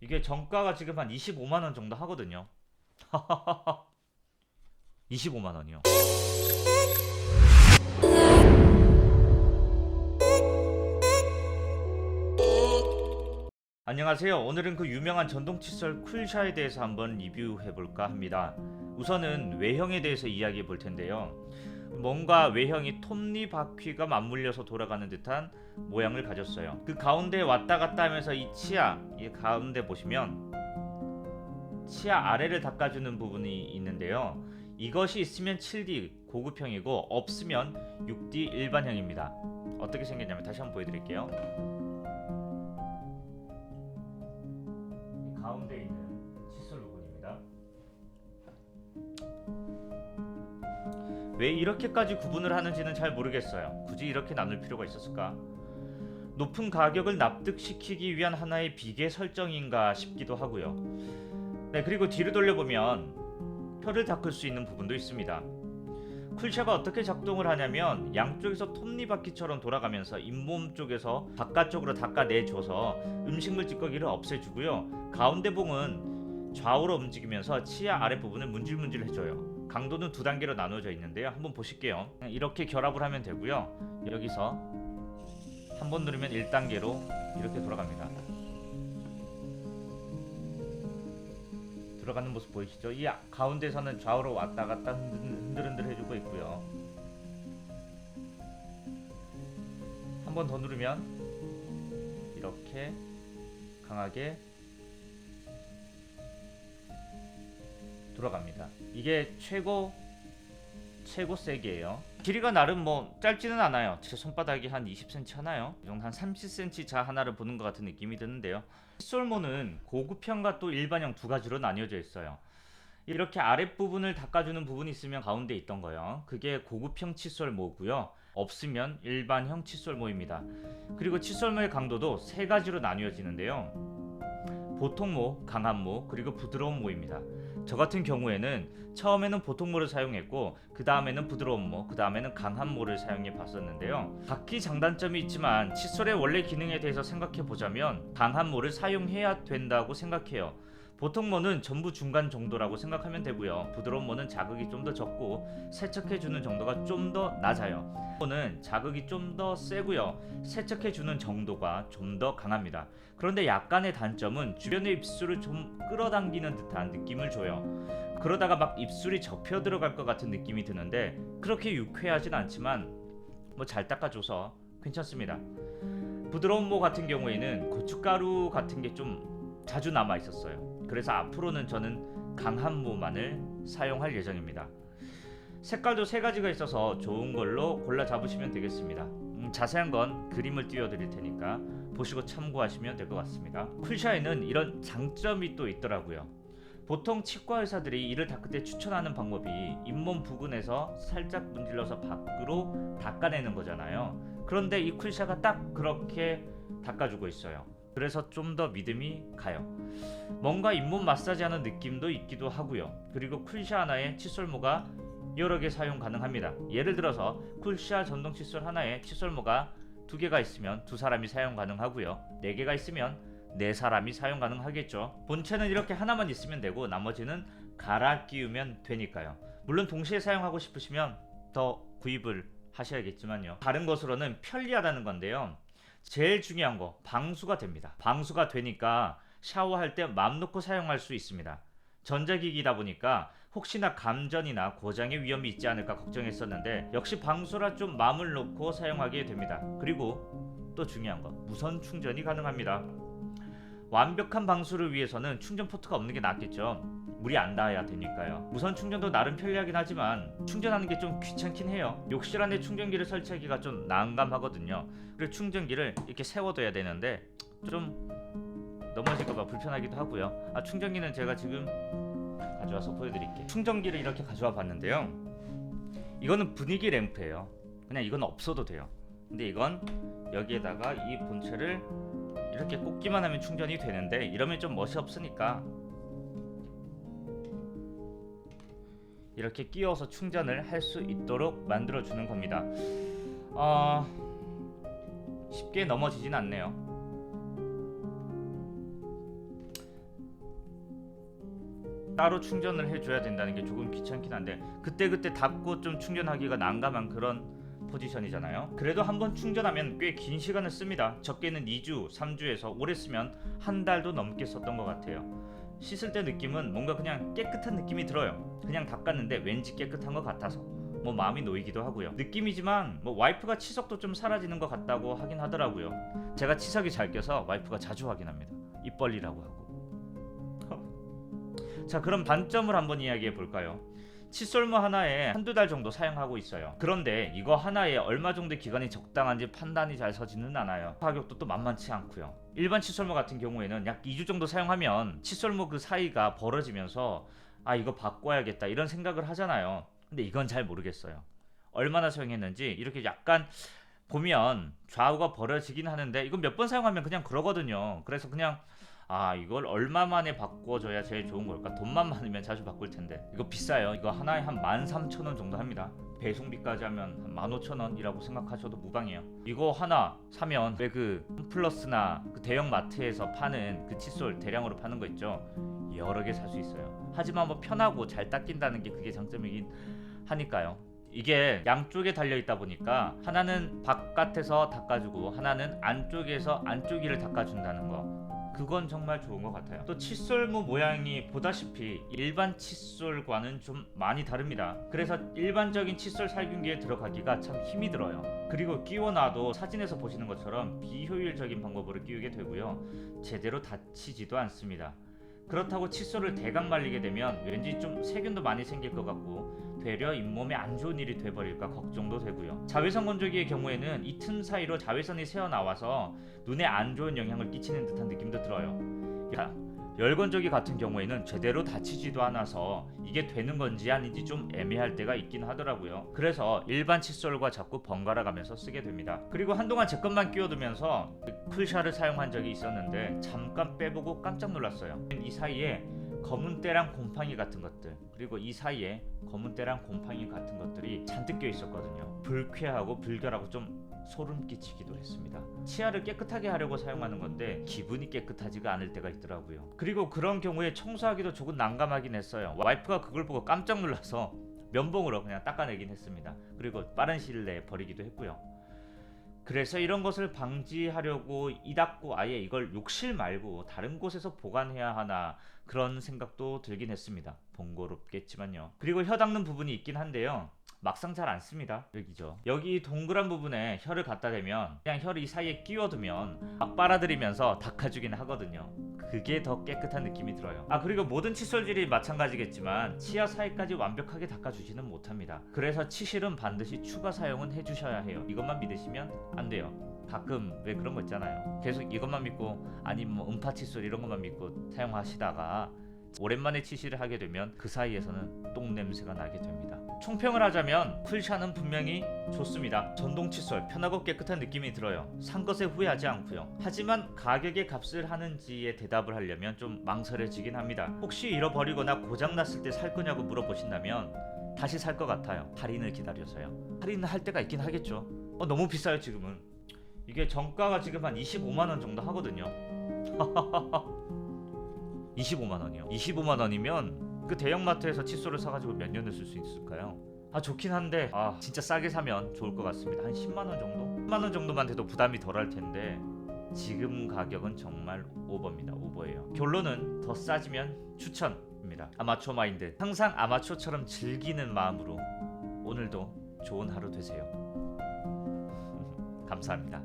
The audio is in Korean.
이게 정가가 지금 한 25만원 정도 하거든요. 25만원이요. 안녕하세요. 오늘은 그 유명한 전동 칫솔 쿨샤에 대해서 한번 리뷰해볼까 합니다. 우선은 외형에 대해서 이야기해 볼 텐데요. 뭔가 외형이 톱니바퀴가 맞물려서 돌아가는 듯한 모양을 가졌어요. 그 가운데 왔다 갔다 하면서 이 치아, 이 가운데 보시면 치아 아래를 닦아주는 부분이 있는데요. 이것이 있으면 7D 고급형이고 없으면 6D 일반형입니다. 어떻게 생겼냐면 다시 한번 보여드릴게요. 이 가운데 있는 칫솔 부분입니다. 왜 이렇게까지 구분을 하는지는 잘 모르겠어요. 굳이 이렇게 나눌 필요가 있었을까? 높은 가격을 납득시키기 위한 하나의 비계 설정인가 싶기도 하고요. 네, 그리고 뒤로 돌려보면 혀를 닦을 수 있는 부분도 있습니다. 쿨샤가 어떻게 작동을 하냐면 양쪽에서 톱니바퀴처럼 돌아가면서 잇몸 쪽에서 바깥쪽으로 닦아내줘서 음식물 찌꺼기를 없애주고요. 가운데 봉은 좌우로 움직이면서 치아 아랫부분을 문질문질 해줘요. 강도는 두 단계로 나눠져 있는데요. 한번 보실게요. 이렇게 결합을 하면 되고요. 여기서 한번 누르면 1단계로 이렇게 돌아갑니다. 들어가는 모습 보이시죠? 이 가운데서는 좌우로 왔다 갔다 흔들흔들 해주고 있고요. 한 번 더 누르면 이렇게 강하게 돌아갑니다. 이게 최고 세기예요. 길이가 나름 뭐 짧지는 않아요. 제 손바닥이 한 20cm 하나요? 이 정도 한 30cm 자 하나를 보는 것 같은 느낌이 드는데요. 칫솔모는 고급형과 또 일반형 두 가지로 나뉘어져 있어요. 이렇게 아랫부분을 닦아주는 부분이 있으면 가운데 있던 거요. 그게 고급형 칫솔모고요. 없으면 일반형 칫솔모입니다. 그리고 칫솔모의 강도도 세 가지로 나뉘어지는데요. 보통모, 강한모, 그리고 부드러운 모입니다. 저 같은 경우에는 처음에는 보통모를 사용했고 그 다음에는 부드러운 모, 그 다음에는 강한 모를 사용해 봤었는데요. 각기 장단점이 있지만 칫솔의 원래 기능에 대해서 생각해 보자면 강한 모를 사용해야 된다고 생각해요. 보통모는 전부 중간 정도라고 생각하면 되고요. 부드러운 모는 자극이 좀 더 적고 세척해주는 정도가 좀 더 낮아요. 모는 자극이 좀 더 세고요. 세척해주는 정도가 좀 더 강합니다. 그런데 약간의 단점은 주변의 입술을 좀 끌어당기는 듯한 느낌을 줘요. 그러다가 막 입술이 접혀 들어갈 것 같은 느낌이 드는데 그렇게 유쾌하진 않지만 뭐 잘 닦아줘서 괜찮습니다. 부드러운 모 같은 경우에는 고춧가루 같은 게 좀 자주 남아 있었어요. 그래서 앞으로는 저는 강한 모만을 사용할 예정입니다. 색깔도 세 가지가 있어서 좋은 걸로 골라 잡으시면 되겠습니다. 자세한 건 그림을 띄워드릴 테니까 보시고 참고하시면 될 것 같습니다. 쿨샤에는 이런 장점이 또 있더라고요. 보통 치과 의사들이 이를 닦을 때 추천하는 방법이 잇몸 부근에서 살짝 문질러서 밖으로 닦아내는 거잖아요. 그런데 이 쿨샤가 딱 그렇게 닦아주고 있어요. 그래서 좀 더 믿음이 가요. 뭔가 잇몸 마사지하는 느낌도 있기도 하고요. 그리고 쿨샤 하나에 칫솔모가 여러 개 사용 가능합니다. 예를 들어서 쿨샤 전동 칫솔 하나에 칫솔모가 2개가 있으면 2사람이 사용 가능하고요. 4개가 있으면 4사람이 사용 가능하겠죠. 본체는 이렇게 하나만 있으면 되고 나머지는 갈아 끼우면 되니까요. 물론 동시에 사용하고 싶으시면 더 구입을 하셔야겠지만요. 다른 것으로는 편리하다는 건데요. 제일 중요한 거 방수가 됩니다. 방수가 되니까 샤워할 때 맘 놓고 사용할 수 있습니다. 전자기기다 보니까 혹시나 감전이나 고장의 위험이 있지 않을까 걱정했었는데 역시 방수라 좀 마음을 놓고 사용하게 됩니다. 그리고 또 중요한 거 무선 충전이 가능합니다. 완벽한 방수를 위해서는 충전 포트가 없는 게 낫겠죠. 물이 안 닿아야 되니까요. 무선 충전도 나름 편리하긴 하지만 충전하는 게 좀 귀찮긴 해요. 욕실 안에 충전기를 설치하기가 좀 난감하거든요. 그리고 충전기를 이렇게 세워둬야 되는데 좀 넘어질까봐 불편하기도 하고요. 충전기는 제가 지금 가져와서 보여드릴게요. 충전기를 이렇게 가져와 봤는데요. 이거는 분위기 램프예요. 그냥 이건 없어도 돼요. 근데 이건 여기에다가 이 본체를 이렇게 꽂기만 하면 충전이 되는데 이러면 좀 멋이 없으니까 이렇게 끼워서 충전을 할 수 있도록 만들어 주는 겁니다. 쉽게 넘어지진 않네요. 따로 충전을 해줘야 된다는 게 조금 귀찮긴 한데 그때그때 닫고 좀 충전하기가 난감한 그런 포지션이잖아요. 그래도 한번 충전하면 꽤 긴 시간을 씁니다. 적게는 2주, 3주에서 오래 쓰면 한 달도 넘게 썼던 것 같아요. 씻을 때 느낌은 뭔가 그냥 깨끗한 느낌이 들어요. 그냥 닦았는데 왠지 깨끗한 것 같아서 뭐 마음이 놓이기도 하고요. 느낌이지만 뭐 와이프가 치석도 좀 사라지는 것 같다고 하긴 하더라고요. 제가 치석이 잘 껴서 와이프가 자주 확인합니다. 입 벌리라고 하고. 자, 그럼 단점을 한번 이야기해 볼까요? 칫솔모 하나에 한두 달 정도 사용하고 있어요. 그런데 이거 하나에 얼마 정도 기간이 적당한지 판단이 잘 서지는 않아요. 가격도 또 만만치 않고요. 일반 칫솔모 같은 경우에는 약 2주 정도 사용하면 칫솔모 그 사이가 벌어지면서 아 이거 바꿔야겠다 이런 생각을 하잖아요. 근데 이건 잘 모르겠어요. 얼마나 사용했는지 이렇게 약간 보면 좌우가 벌어지긴 하는데 이건 몇 번 사용하면 그냥 그러거든요. 그래서 그냥 아 이걸 얼마 만에 바꿔줘야 제일 좋은 걸까? 돈만 많으면 자주 바꿀 텐데 이거 비싸요. 이거 하나에 한 13,000원 정도 합니다. 배송비까지 하면 한 15,000원이라고 생각하셔도 무방해요. 이거 하나 사면 왜 그 홈플러스나 그 대형 마트에서 파는 그 칫솔 대량으로 파는 거 있죠? 여러 개 살 수 있어요. 하지만 뭐 편하고 잘 닦인다는 게 그게 장점이긴 하니까요. 이게 양쪽에 달려있다 보니까 하나는 바깥에서 닦아주고 하나는 안쪽에서 안쪽이를 닦아준다는 거 그건 정말 좋은 것 같아요. 또 칫솔모 모양이 보다시피 일반 칫솔과는 좀 많이 다릅니다. 그래서 일반적인 칫솔 살균기에 들어가기가 참 힘이 들어요. 그리고 끼워놔도 사진에서 보시는 것처럼 비효율적인 방법으로 끼우게 되고요. 제대로 닫히지도 않습니다. 그렇다고 칫솔을 대강 말리게 되면 왠지 좀 세균도 많이 생길 것 같고 되려 잇몸에 안 좋은 일이 돼버릴까 걱정도 되고요. 자외선 건조기의 경우에는 이 틈 사이로 자외선이 새어나와서 눈에 안 좋은 영향을 끼치는 듯한 느낌도 들어요. 열건조기 같은 경우에는 제대로 닫히지도 않아서 이게 되는 건지 아닌지 좀 애매할 때가 있긴 하더라고요. 그래서 일반 칫솔과 자꾸 번갈아 가면서 쓰게 됩니다. 그리고 한동안 제 것만 끼워두면서 쿨샤를 사용한 적이 있었는데 잠깐 빼보고 깜짝 놀랐어요. 이 사이에 검은 때랑 곰팡이 같은 것들 그리고 이 사이에 검은 때랑 곰팡이 같은 것들이 잔뜩 껴 있었거든요. 불쾌하고 불결하고 좀 소름 끼치기도 했습니다. 치아를 깨끗하게 하려고 사용하는 건데 기분이 깨끗하지가 않을 때가 있더라고요. 그리고 그런 경우에 청소하기도 조금 난감하긴 했어요. 와이프가 그걸 보고 깜짝 놀라서 면봉으로 그냥 닦아내긴 했습니다. 그리고 빠른 시일 내에 버리기도 했고요. 그래서 이런 것을 방지하려고 이 닦고 아예 이걸 욕실 말고 다른 곳에서 보관해야 하나 그런 생각도 들긴 했습니다. 번거롭겠지만요. 그리고 혀 닦는 부분이 있긴 한데요. 막상 잘 안 씁니다. 여기죠. 여기 동그란 부분에 혀를 갖다 대면 그냥 혀를 이 사이에 끼워두면 막 빨아들이면서 닦아주긴 하거든요. 그게 더 깨끗한 느낌이 들어요. 아 그리고 모든 칫솔질이 마찬가지겠지만 치아 사이까지 완벽하게 닦아주지는 못합니다. 그래서 치실은 반드시 추가 사용은 해주셔야 해요. 이것만 믿으시면 안 돼요. 가끔 왜 그런 거 있잖아요. 계속 이것만 믿고 아니면 뭐 음파 칫솔 이런 것만 믿고 사용하시다가 오랜만에 치실을 하게 되면 그 사이에서는 똥 냄새가 나게 됩니다. 총평을 하자면 쿨샤는 분명히 좋습니다. 전동 칫솔 편하고 깨끗한 느낌이 들어요. 산 것에 후회하지 않고요. 하지만 가격에 값을 하는지에 대답을 하려면 좀 망설여지긴 합니다. 혹시 잃어버리거나 고장났을 때 살 거냐고 물어보신다면 다시 살 것 같아요. 할인을 기다려서요. 할인을 할 때가 있긴 하겠죠. 너무 비싸요 지금은. 이게 정가가 지금 한 25만원 정도 하거든요. 25만원이요. 25만원이면 그 대형마트에서 칫솔을 사가지고 몇 년을 쓸 수 있을까요? 좋긴 한데 진짜 싸게 사면 좋을 것 같습니다. 한 10만원 정도? 10만원 정도만 돼도 부담이 덜할 텐데 지금 가격은 정말 오버입니다. 오버예요. 결론은 더 싸지면 추천입니다. 아마추어 마인드 항상 아마추어처럼 즐기는 마음으로 오늘도 좋은 하루 되세요. 감사합니다.